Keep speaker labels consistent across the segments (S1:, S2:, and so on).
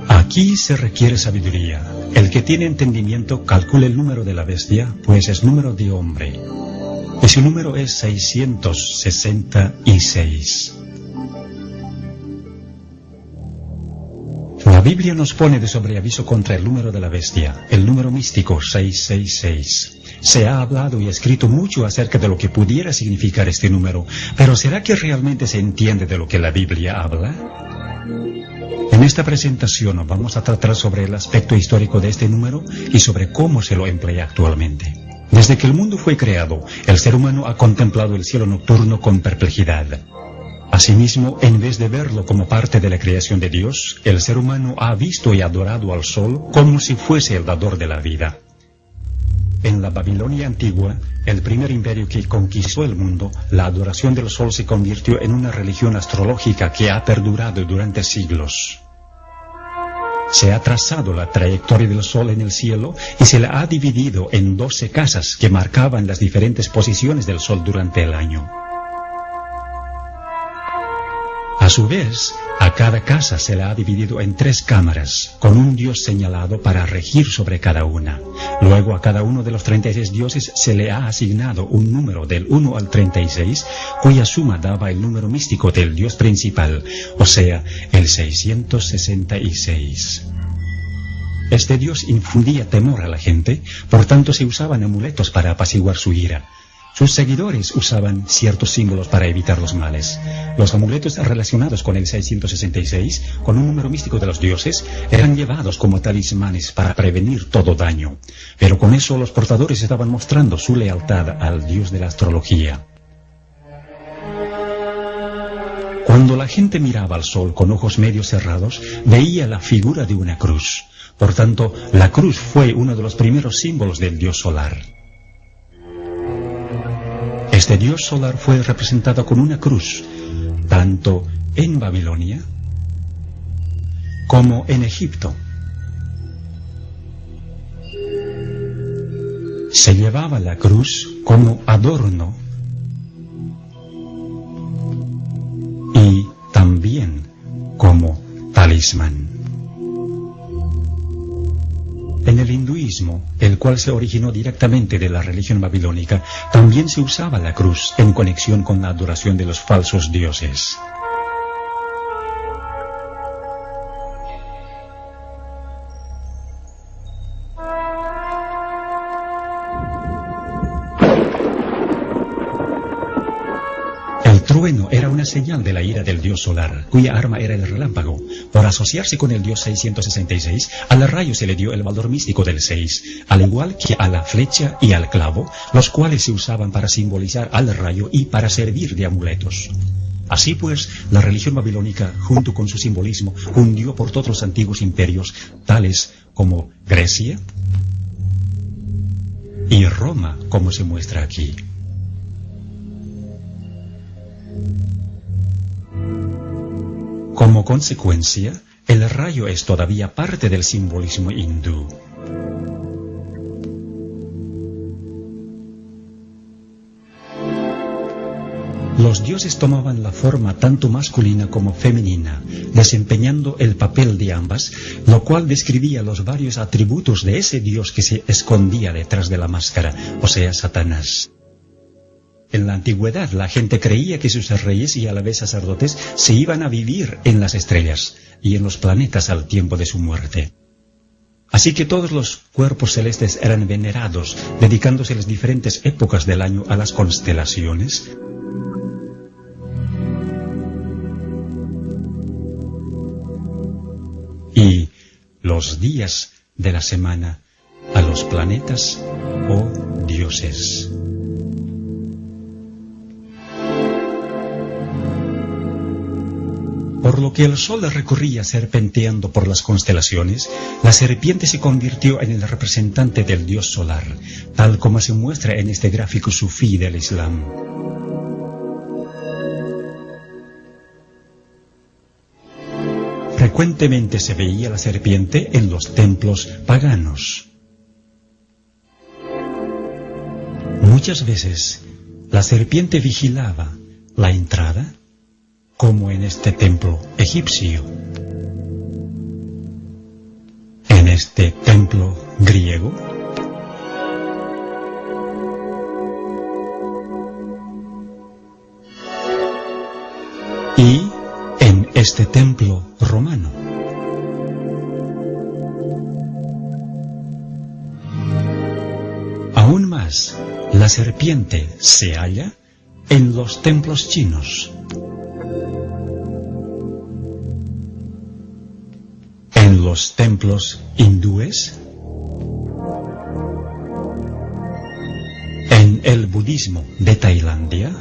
S1: Aquí se requiere sabiduría. El que tiene entendimiento calcule el número de la bestia, pues es número de hombre. Y su número es 666. La Biblia nos pone de sobreaviso contra el número de la bestia, el número místico 666. Se ha hablado y escrito mucho acerca de lo que pudiera significar este número, pero ¿será que realmente se entiende de lo que la Biblia habla? En esta presentación vamos a tratar sobre el aspecto histórico de este número y sobre cómo se lo emplea actualmente. Desde que el mundo fue creado, el ser humano ha contemplado el cielo nocturno con perplejidad. Asimismo, en vez de verlo como parte de la creación de Dios, el ser humano ha visto y adorado al sol como si fuese el dador de la vida. En la Babilonia antigua, el primer imperio que conquistó el mundo, la adoración del sol se convirtió en una religión astrológica que ha perdurado durante siglos. Se ha trazado la trayectoria del sol en el cielo y se la ha dividido en 12 casas que marcaban las diferentes posiciones del sol durante el año. A su vez, a cada casa se la ha dividido en 3 cámaras, con un dios señalado para regir sobre cada una. Luego a cada uno de los 36 dioses se le ha asignado un número del 1 al 36, cuya suma daba el número místico del dios principal, o sea, el 666. Este dios infundía temor a la gente, por tanto se usaban amuletos para apaciguar su ira. Sus seguidores usaban ciertos símbolos para evitar los males. Los amuletos relacionados con el 666, con un número místico de los dioses, eran llevados como talismanes para prevenir todo daño. Pero con eso los portadores estaban mostrando su lealtad al dios de la astrología. Cuando la gente miraba al sol con ojos medio cerrados, veía la figura de una cruz. Por tanto, la cruz fue uno de los primeros símbolos del dios solar. Este dios solar fue representado con una cruz, tanto en Babilonia como en Egipto. Se llevaba la cruz como adorno y también como talismán. En el hinduismo, el cual se originó directamente de la religión babilónica, también se usaba la cruz en conexión con la adoración de los falsos dioses. El trueno era una señal de la ira del dios solar, cuya arma era el relámpago. Por asociarse con el dios 666, al rayo se le dio el valor místico del 6, al igual que a la flecha y al clavo, los cuales se usaban para simbolizar al rayo y para servir de amuletos. Así pues, la religión babilónica, junto con su simbolismo, hundió por todos los antiguos imperios, tales como Grecia y Roma, como se muestra aquí. Como consecuencia, el rayo es todavía parte del simbolismo hindú. Los dioses tomaban la forma tanto masculina como femenina, desempeñando el papel de ambas, lo cual describía los varios atributos de ese dios que se escondía detrás de la máscara, o sea, Satanás. En la antigüedad, la gente creía que sus reyes y a la vez sacerdotes se iban a vivir en las estrellas y en los planetas al tiempo de su muerte. Así que todos los cuerpos celestes eran venerados, dedicándose las diferentes épocas del año a las constelaciones. Y los días de la semana a los planetas o dioses. Por lo que el sol recorría serpenteando por las constelaciones, la serpiente se convirtió en el representante del dios solar, tal como se muestra en este gráfico sufí del Islam. Frecuentemente se veía la serpiente en los templos paganos. Muchas veces la serpiente vigilaba la entrada, como en este templo egipcio, en este templo griego, y en este templo romano. Aún más, la serpiente se halla en los templos chinos, en los templos hindúes, en el budismo de Tailandia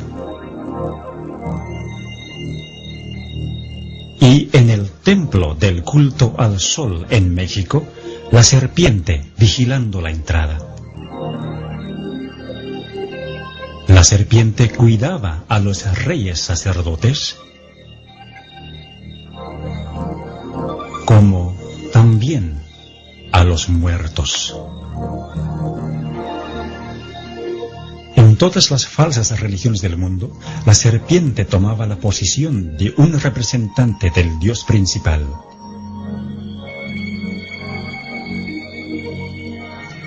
S1: y en el templo del culto al sol en México, la serpiente vigilando la entrada. La serpiente cuidaba a los reyes sacerdotes, como también a los muertos. En todas las falsas religiones del mundo, la serpiente tomaba la posición de un representante del Dios principal.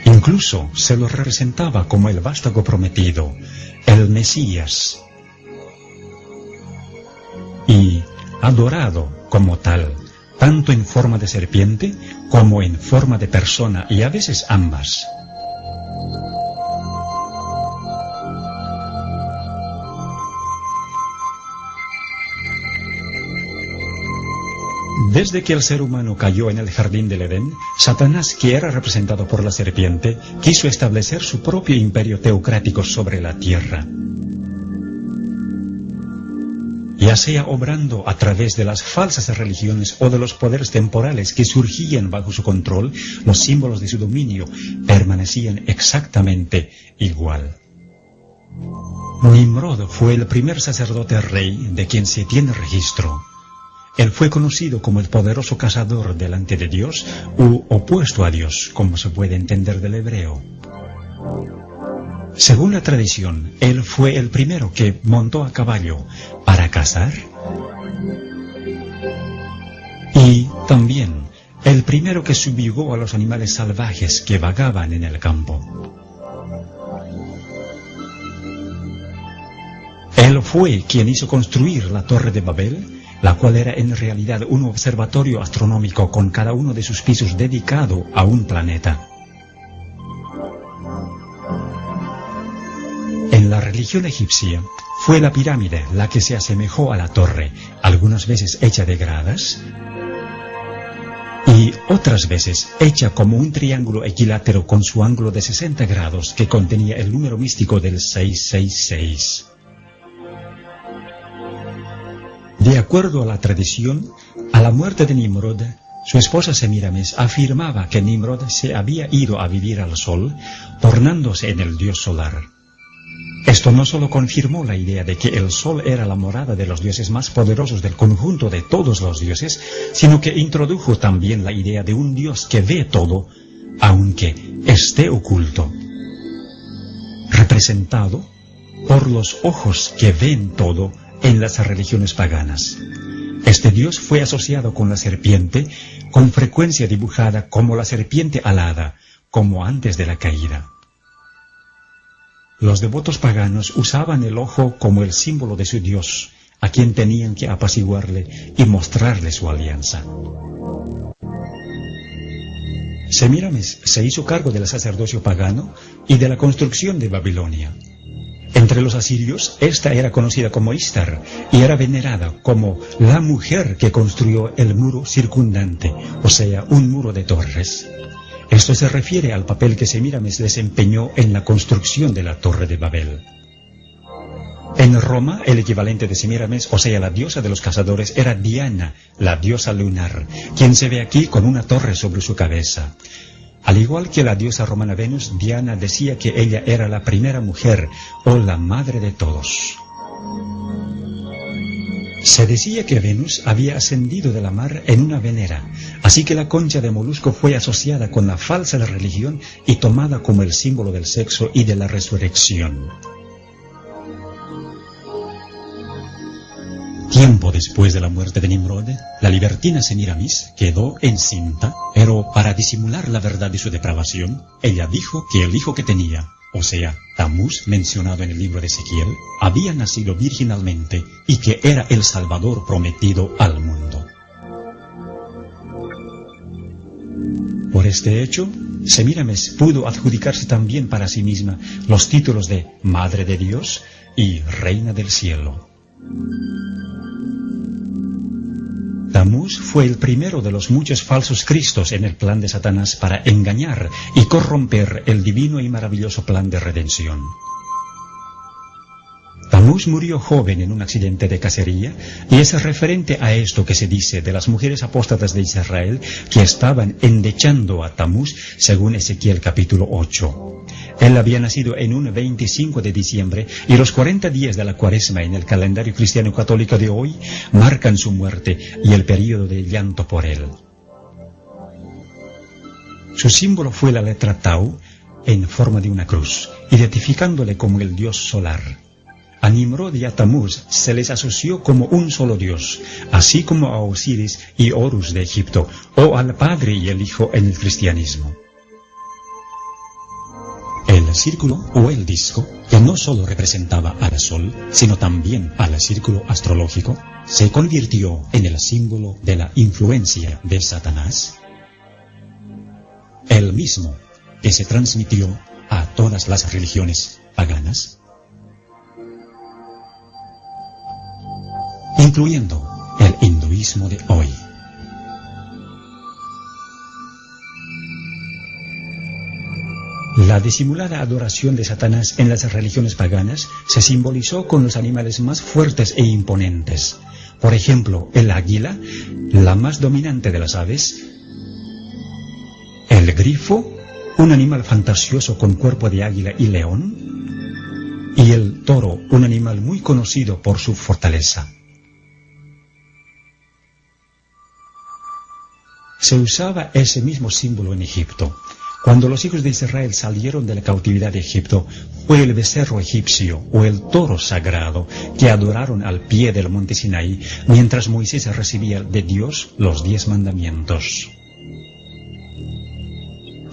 S1: Incluso se lo representaba como el vástago prometido, el Mesías, y adorado como tal, tanto en forma de serpiente como en forma de persona, y a veces ambas. Desde que el ser humano cayó en el jardín del Edén, Satanás, que era representado por la serpiente, quiso establecer su propio imperio teocrático sobre la tierra. Ya sea obrando a través de las falsas religiones o de los poderes temporales que surgían bajo su control, los símbolos de su dominio permanecían exactamente igual. Nimrod fue el primer sacerdote rey de quien se tiene registro. Él fue conocido como el poderoso cazador delante de Dios, u opuesto a Dios, como se puede entender del hebreo. Según la tradición, él fue el primero que montó a caballo para cazar y también el primero que subjugó a los animales salvajes que vagaban en el campo. Él fue quien hizo construir la Torre de Babel, la cual era en realidad un observatorio astronómico con cada uno de sus pisos dedicado a un planeta. En la religión egipcia, fue la pirámide la que se asemejó a la torre, algunas veces hecha de gradas y otras veces hecha como un triángulo equilátero con su ángulo de 60 grados que contenía el número místico del 666. De acuerdo a la tradición, a la muerte de Nimrod, su esposa Semíramis afirmaba que Nimrod se había ido a vivir al sol, tornándose en el dios solar. Esto no solo confirmó la idea de que el sol era la morada de los dioses más poderosos del conjunto de todos los dioses, sino que introdujo también la idea de un dios que ve todo, aunque esté oculto, representado por los ojos que ven todo en las religiones paganas. Este dios fue asociado con la serpiente, con frecuencia dibujada como la serpiente alada, como antes de la caída. Los devotos paganos usaban el ojo como el símbolo de su dios, a quien tenían que apaciguarle y mostrarle su alianza. Semíramis se hizo cargo del sacerdocio pagano y de la construcción de Babilonia. Entre los asirios, esta era conocida como Istar y era venerada como la mujer que construyó el muro circundante, o sea, un muro de torres. Esto se refiere al papel que Semíramis desempeñó en la construcción de la Torre de Babel. En Roma, el equivalente de Semíramis, o sea, la diosa de los cazadores, era Diana, la diosa lunar, quien se ve aquí con una torre sobre su cabeza. Al igual que la diosa romana Venus, Diana decía que ella era la primera mujer o la madre de todos. Se decía que Venus había ascendido de la mar en una venera, así que la concha de molusco fue asociada con la falsa religión y tomada como el símbolo del sexo y de la resurrección. Tiempo después de la muerte de Nimrod, la libertina Semiramis quedó encinta, pero para disimular la verdad de su depravación, ella dijo que el hijo que tenía, o sea, Tamuz, mencionado en el libro de Ezequiel, había nacido virginalmente y que era el Salvador prometido al mundo. Por este hecho, Semiramis pudo adjudicarse también para sí misma los títulos de Madre de Dios y Reina del Cielo. Tamuz fue el primero de los muchos falsos cristos en el plan de Satanás para engañar y corromper el divino y maravilloso plan de redención. Tamuz murió joven en un accidente de cacería y es referente a esto que se dice de las mujeres apóstatas de Israel que estaban endechando a Tamuz según Ezequiel capítulo 8. Él había nacido en un 25 de diciembre y los 40 días de la Cuaresma en el calendario cristiano católico de hoy marcan su muerte y el período de llanto por él. Su símbolo fue la letra Tau en forma de una cruz, identificándole como el dios solar. A Nimrod y a Tamuz se les asoció como un solo dios, así como a Osiris y Horus de Egipto, o al Padre y el Hijo en el cristianismo. El círculo o el disco, que no solo representaba al Sol, sino también al círculo astrológico, se convirtió en el símbolo de la influencia de Satanás, el mismo que se transmitió a todas las religiones paganas, incluyendo el hinduismo de hoy. La disimulada adoración de Satanás en las religiones paganas se simbolizó con los animales más fuertes e imponentes. Por ejemplo, el águila, la más dominante de las aves, el grifo, un animal fantasioso con cuerpo de águila y león, y el toro, un animal muy conocido por su fortaleza. Se usaba ese mismo símbolo en Egipto. Cuando los hijos de Israel salieron de la cautividad de Egipto, fue el becerro egipcio o el toro sagrado que adoraron al pie del monte Sinaí mientras Moisés recibía de Dios los 10 mandamientos.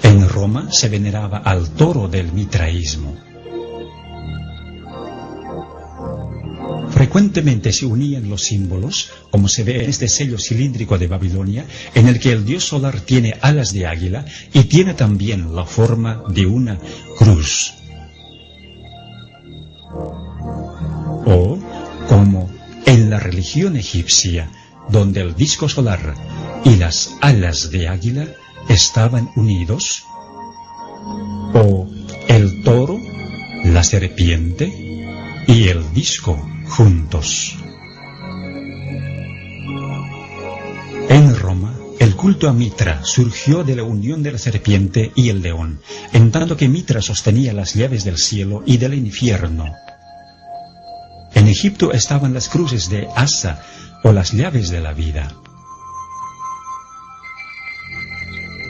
S1: En Roma se veneraba al toro del mitraísmo. Frecuentemente se unían los símbolos, como se ve en este sello cilíndrico de Babilonia, en el que el dios solar tiene alas de águila y tiene también la forma de una cruz. O, como en la religión egipcia, donde el disco solar y las alas de águila estaban unidos, o el toro, la serpiente y el disco juntos. En Roma, el culto a Mitra surgió de la unión de la serpiente y el león, en tanto que Mitra sostenía las llaves del cielo y del infierno. En Egipto estaban las cruces de Asa, o las llaves de la vida.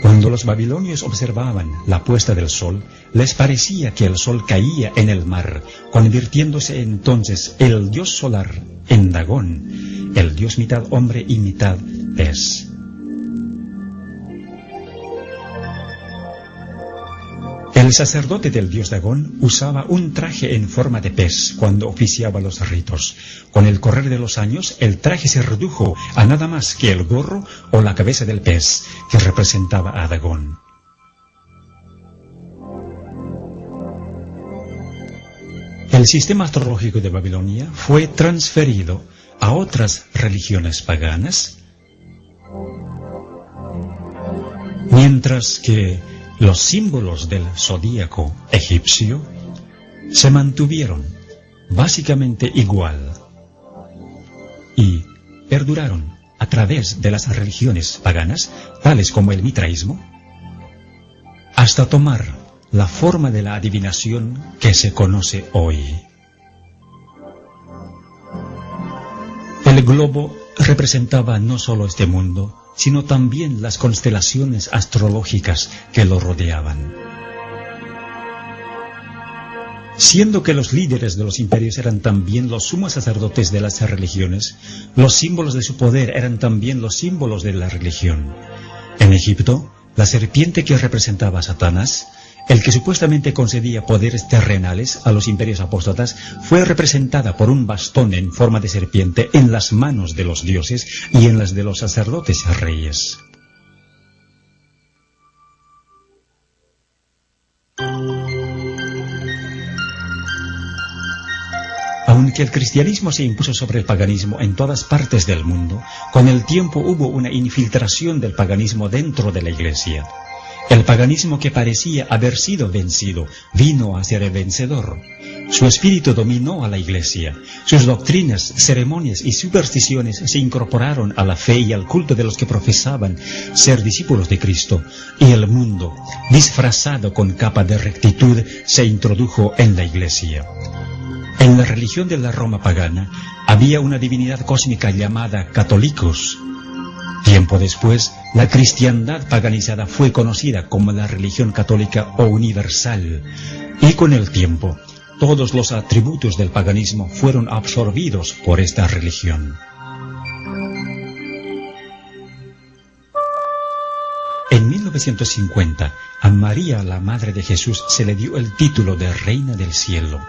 S1: Cuando los babilonios observaban la puesta del sol, les parecía que el sol caía en el mar, convirtiéndose entonces el dios solar en Dagón, el dios mitad hombre y mitad pez. El sacerdote del dios Dagón usaba un traje en forma de pez cuando oficiaba los ritos. Con el correr de los años, el traje se redujo a nada más que el gorro o la cabeza del pez, que representaba a Dagón. El sistema astrológico de Babilonia fue transferido a otras religiones paganas, mientras que los símbolos del zodíaco egipcio se mantuvieron básicamente igual y perduraron a través de las religiones paganas, tales como el mitraísmo, hasta tomar la forma de la adivinación que se conoce hoy. El El globo representaba no solo este mundo, sino también las constelaciones astrológicas que lo rodeaban. Siendo que los líderes de los imperios eran también los sumos sacerdotes de las religiones, los símbolos de su poder eran también los símbolos de la religión. En Egipto, la serpiente que representaba a Satanás, el que supuestamente concedía poderes terrenales a los imperios apóstatas, fue representada por un bastón en forma de serpiente en las manos de los dioses y en las de los sacerdotes reyes. Aunque el cristianismo se impuso sobre el paganismo en todas partes del mundo, con el tiempo hubo una infiltración del paganismo dentro de la Iglesia. El paganismo que parecía haber sido vencido vino a ser el vencedor. Su espíritu dominó a la Iglesia. Sus doctrinas, ceremonias y supersticiones se incorporaron a la fe y al culto de los que profesaban ser discípulos de Cristo. Y el mundo, disfrazado con capa de rectitud, se introdujo en la Iglesia. En la religión de la Roma pagana había una divinidad cósmica llamada Catholicos. Tiempo después, la cristiandad paganizada fue conocida como la religión católica o universal, y con el tiempo, todos los atributos del paganismo fueron absorbidos por esta religión. En 1950, a María, la Madre de Jesús, se le dio el título de Reina del Cielo.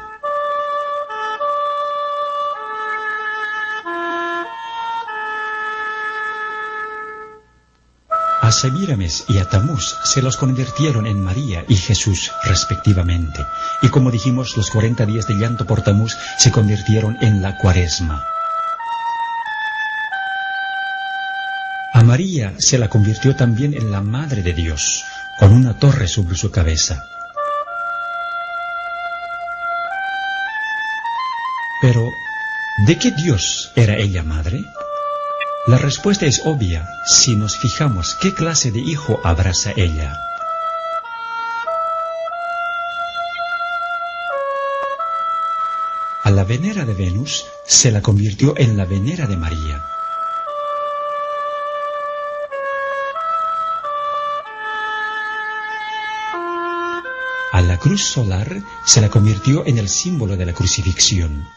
S1: A Semíramis y a Tamuz se los convirtieron en María y Jesús respectivamente, y como dijimos, los 40 días de llanto por Tamuz se convirtieron en la Cuaresma. A María se la convirtió también en la Madre de Dios, con una torre sobre su cabeza. Pero, ¿de qué Dios era ella madre? La respuesta es obvia si nos fijamos qué clase de hijo abraza ella. A la Venera de Venus se la convirtió en la Venera de María. A la cruz solar se la convirtió en el símbolo de la crucifixión.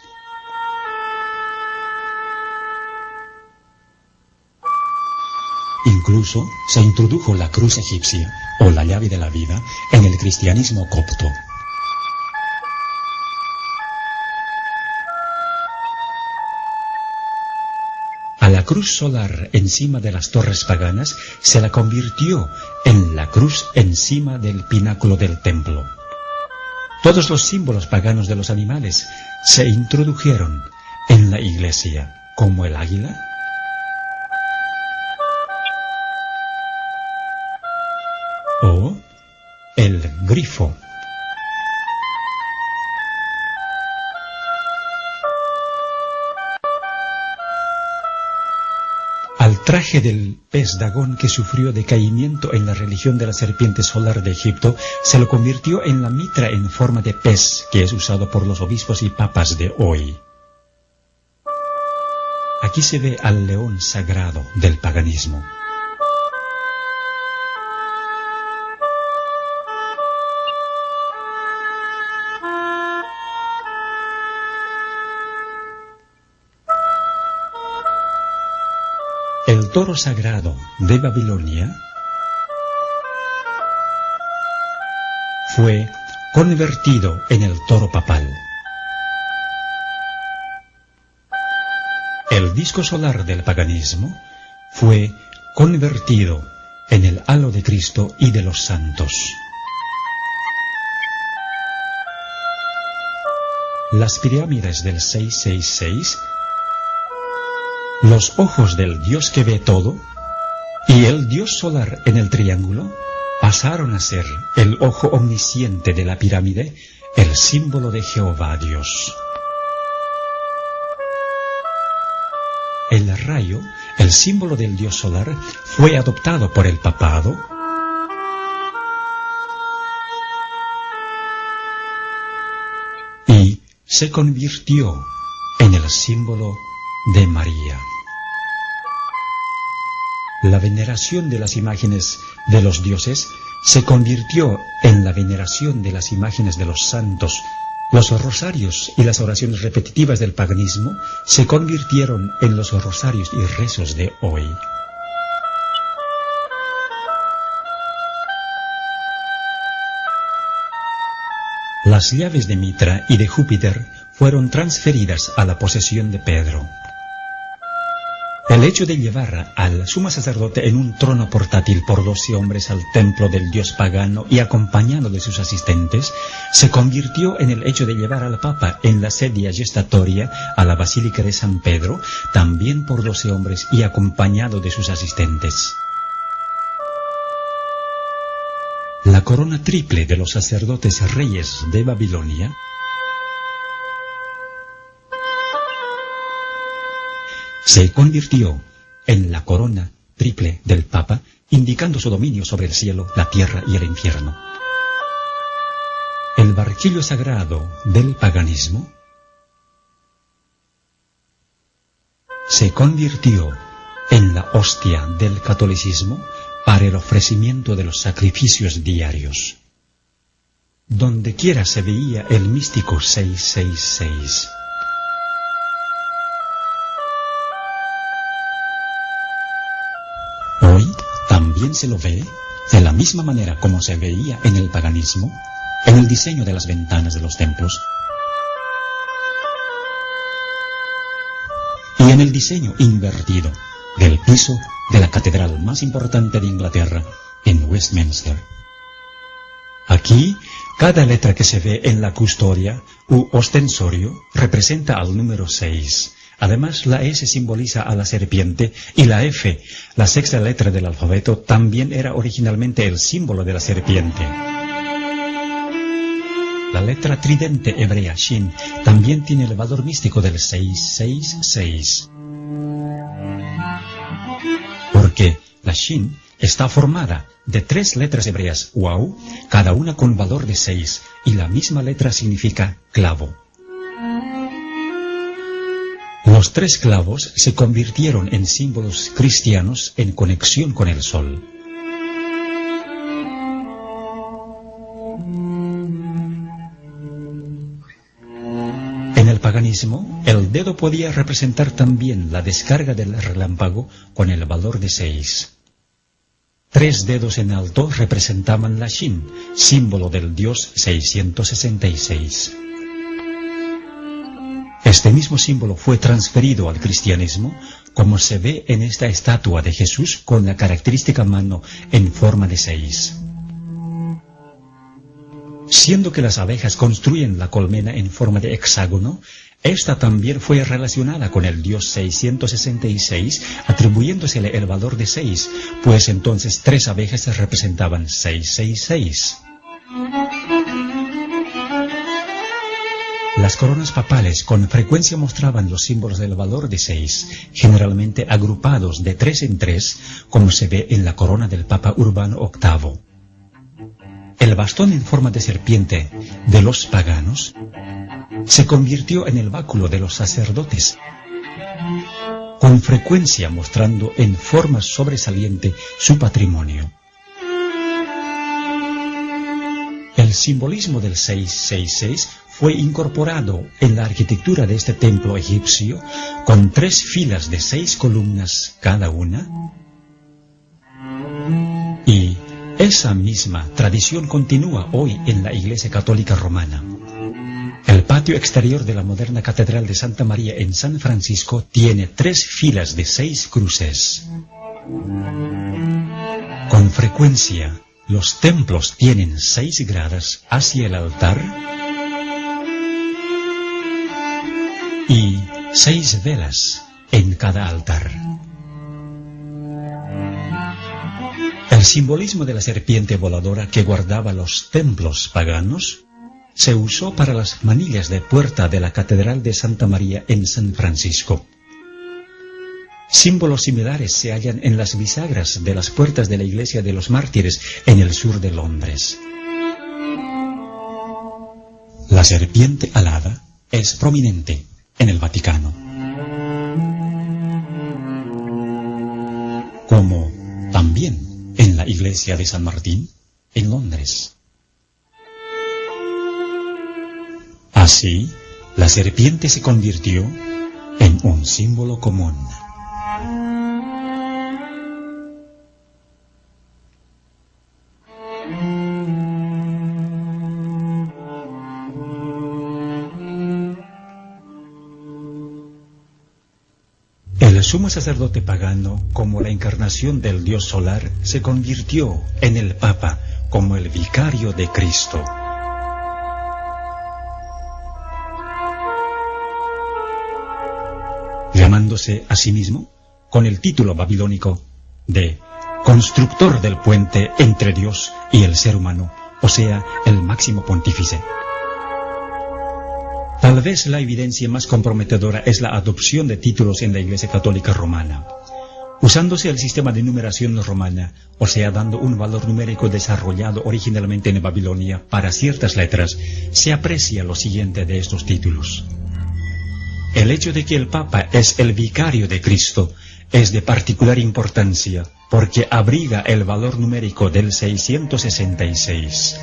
S1: Incluso se introdujo la cruz egipcia, o la llave de la vida, en el cristianismo copto. A la cruz solar encima de las torres paganas se la convirtió en la cruz encima del pináculo del templo. Todos los símbolos paganos de los animales se introdujeron en la iglesia, como el águila, o el grifo. Al traje del pez Dagón, que sufrió decaimiento en la religión de la serpiente solar de Egipto, se lo convirtió en la mitra en forma de pez, que es usado por los obispos y papas de hoy. Aquí se ve al león sagrado del paganismo. El toro sagrado de Babilonia fue convertido en el toro papal. El disco solar del paganismo fue convertido en el halo de Cristo y de los santos. Las pirámides del 666, los ojos del Dios que ve todo y el Dios solar en el triángulo pasaron a ser el ojo omnisciente de la pirámide, el símbolo de Jehová Dios. El rayo, el símbolo del Dios solar, fue adoptado por el papado y se convirtió en el símbolo de María. La veneración de las imágenes de los dioses se convirtió en la veneración de las imágenes de los santos. Los rosarios y las oraciones repetitivas del paganismo se convirtieron en los rosarios y rezos de hoy. Las llaves de Mitra y de Júpiter fueron transferidas a la posesión de Pedro. El hecho de llevar al sumo sacerdote en un trono portátil por 12 hombres al templo del dios pagano y acompañado de sus asistentes, se convirtió en el hecho de llevar al Papa en la sedia gestatoria a la Basílica de San Pedro, también por 12 hombres y acompañado de sus asistentes. La corona triple de los sacerdotes reyes de Babilonia se convirtió en la corona triple del Papa, indicando su dominio sobre el cielo, la tierra y el infierno. El barquillo sagrado del paganismo se convirtió en la hostia del catolicismo para el ofrecimiento de los sacrificios diarios. Donde quiera se veía el místico 666. Hoy también se lo ve de la misma manera como se veía en el paganismo, en el diseño de las ventanas de los templos y en el diseño invertido del piso de la catedral más importante de Inglaterra, en Westminster. Aquí, cada letra que se ve en la custodia u ostensorio representa al número 6. Además, la S simboliza a la serpiente y la F, la sexta letra del alfabeto, también era originalmente el símbolo de la serpiente. La letra tridente hebrea Shin también tiene el valor místico del 666. Porque la Shin está formada de 3 letras hebreas Wau, cada una con valor de 6, y la misma letra significa clavo. Los 3 clavos se convirtieron en símbolos cristianos en conexión con el sol. En el paganismo, el dedo podía representar también la descarga del relámpago con el valor de 6. 3 dedos en alto representaban la Shin, símbolo del dios 666. Este mismo símbolo fue transferido al cristianismo, como se ve en esta estatua de Jesús con la característica mano en forma de 6. Siendo que las abejas construyen la colmena en forma de hexágono, esta también fue relacionada con el dios 666, atribuyéndosele el valor de 6, pues entonces 3 abejas representaban 666. Las coronas papales con frecuencia mostraban los símbolos del valor de 6, generalmente agrupados de 3 en 3, como se ve en la corona del Papa Urbano VIII. El bastón en forma de serpiente de los paganos se convirtió en el báculo de los sacerdotes, con frecuencia mostrando en forma sobresaliente su patrimonio. El simbolismo del 666 fue incorporado en la arquitectura de este templo egipcio con 3 filas de 6 columnas cada una, y esa misma tradición continúa hoy en la Iglesia Católica Romana. El patio exterior de la moderna Catedral de Santa María en San Francisco tiene 3 filas de 6 cruces. Con frecuencia, los templos tienen 6 gradas hacia el altar y 6 velas en cada altar. El simbolismo de la serpiente voladora que guardaba los templos paganos se usó para las manillas de puerta de la Catedral de Santa María en San Francisco. Símbolos similares se hallan en las bisagras de las puertas de la Iglesia de los Mártires en el sur de Londres. La serpiente alada es prominente en el Vaticano, como también en la iglesia de San Martín, en Londres. Así, la serpiente se convirtió en un símbolo común. El sumo sacerdote pagano, como la encarnación del dios solar, se convirtió en el Papa como el vicario de Cristo. Llamándose a sí mismo con el título babilónico de constructor del puente entre Dios y el ser humano, o sea, el máximo pontífice. Tal vez la evidencia más comprometedora es la adopción de títulos en la Iglesia Católica Romana. Usándose el sistema de numeración romana, o sea, dando un valor numérico desarrollado originalmente en Babilonia para ciertas letras, se aprecia lo siguiente de estos títulos. El hecho de que el Papa es el vicario de Cristo es de particular importancia porque abriga el valor numérico del 666.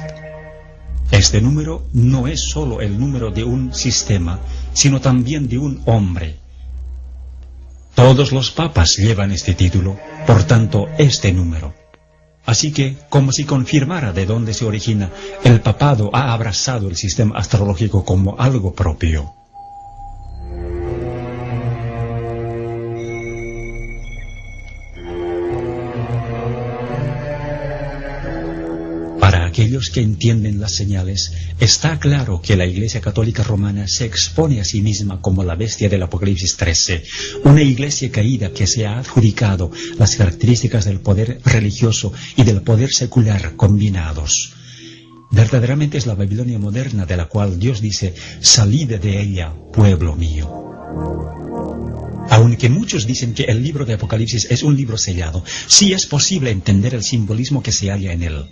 S1: Este número no es solo el número de un sistema, sino también de un hombre. Todos los papas llevan este título, por tanto, este número. Así que, como si confirmara de dónde se origina, el papado ha abrazado el sistema astrológico como algo propio. Para aquellos que entienden las señales, está claro que la Iglesia Católica Romana se expone a sí misma como la bestia del Apocalipsis 13, una iglesia caída que se ha adjudicado las características del poder religioso y del poder secular combinados. Verdaderamente es la Babilonia moderna de la cual Dios dice, salid de ella, pueblo mío. Aunque muchos dicen que el libro de Apocalipsis es un libro sellado, sí es posible entender el simbolismo que se halla en él.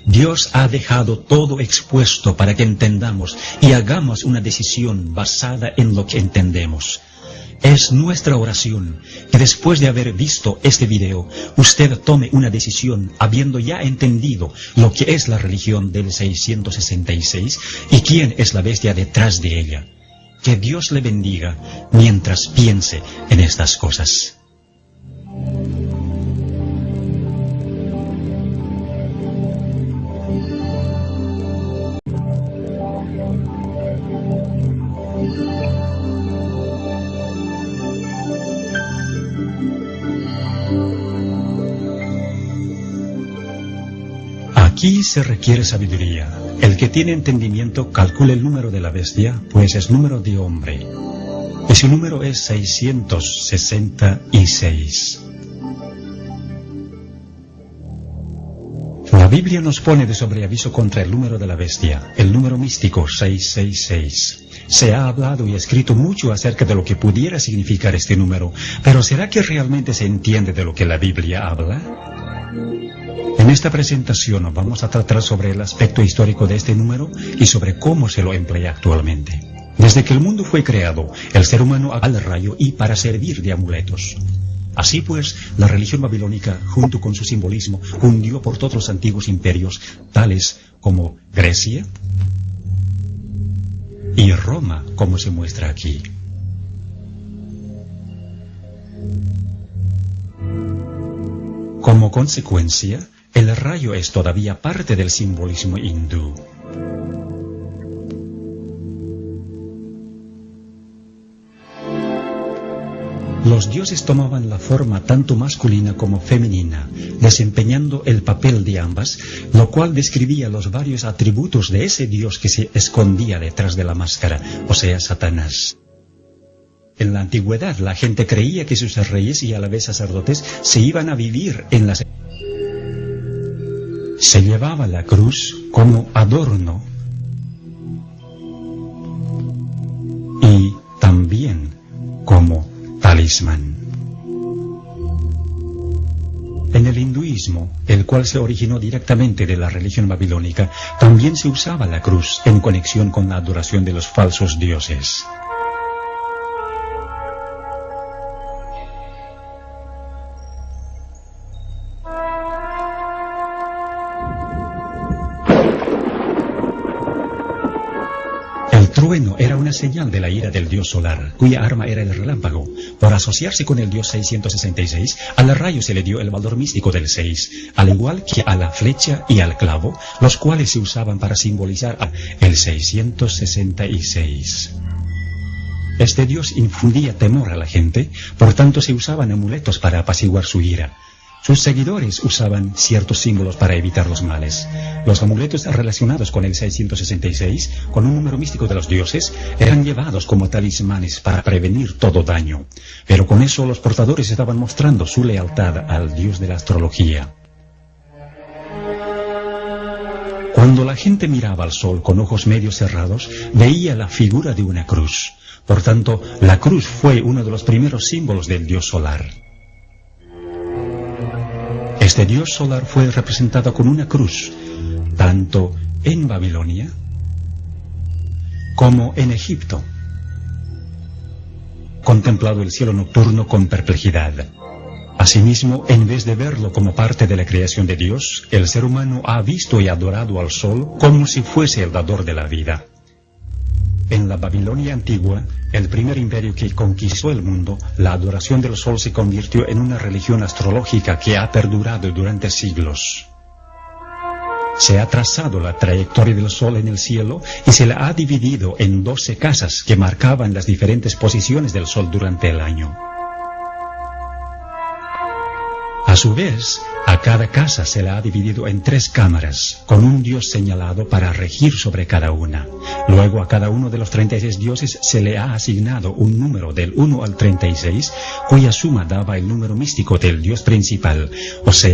S1: Dios ha dejado todo expuesto para que entendamos y hagamos una decisión basada en lo que entendemos. Es nuestra oración que después de haber visto este video, usted tome una decisión habiendo ya entendido lo que es la religión del 666 y quién es la bestia detrás de ella. Que Dios le bendiga mientras piense en estas cosas. Aquí se requiere sabiduría. El que tiene entendimiento calcula el número de la bestia, pues es número de hombre. Y su número es 666. La Biblia nos pone de sobreaviso contra el número de la bestia, el número místico 666. Se ha hablado y escrito mucho acerca de lo que pudiera significar este número, pero ¿será que realmente se entiende de lo que la Biblia habla? En esta presentación vamos a tratar sobre el aspecto histórico de este número y sobre cómo se lo emplea actualmente. Desde que el mundo fue creado, el ser humano al rayo y para servir de amuletos. Así pues, la religión babilónica, junto con su simbolismo, hundió por todos los antiguos imperios, tales como Grecia y Roma, como se muestra aquí. Como consecuencia, el rayo es todavía parte del simbolismo hindú. Los dioses tomaban la forma tanto masculina como femenina, desempeñando el papel de ambas, lo cual describía los varios atributos de ese dios que se escondía detrás de la máscara, o sea, Satanás. En la antigüedad, la gente creía que sus reyes y a la vez sacerdotes se iban a vivir en las... Se llevaba la cruz como adorno y también como talismán. En el hinduismo, el cual se originó directamente de la religión babilónica, también se usaba la cruz en conexión con la adoración de los falsos dioses. trueno era una señal de la ira del dios solar, cuya arma era el relámpago. Por asociarse con el dios 666, al rayo se le dio el valor místico del 6, al igual que a la flecha y al clavo, los cuales se usaban para simbolizar el 666. Este dios infundía temor a la gente, por tanto se usaban amuletos para apaciguar su ira. Sus seguidores usaban ciertos símbolos para evitar los males. Los amuletos relacionados con el 666, con un número místico de los dioses, eran llevados como talismanes para prevenir todo daño. Pero con eso los portadores estaban mostrando su lealtad al dios de la astrología. Cuando la gente miraba al sol con ojos medio cerrados, veía la figura de una cruz. Por tanto, la cruz fue uno de los primeros símbolos del dios solar. Este dios solar fue representado con una cruz, tanto en Babilonia como en Egipto. Contemplado el cielo nocturno con perplejidad. Asimismo, en vez de verlo como parte de la creación de Dios, el ser humano ha visto y adorado al sol como si fuese el dador de la vida. En la Babilonia antigua, el primer imperio que conquistó el mundo, la adoración del sol se convirtió en una religión astrológica que ha perdurado durante siglos. Se ha trazado la trayectoria del sol en el cielo y se la ha dividido en 12 casas que marcaban las diferentes posiciones del sol durante el año. A su vez, a cada casa se la ha dividido en 3 cámaras, con un dios señalado para regir sobre cada una. Luego a cada uno de los 36 dioses se le ha asignado un número del 1 al 36, cuya suma daba el número místico del dios principal, o sea,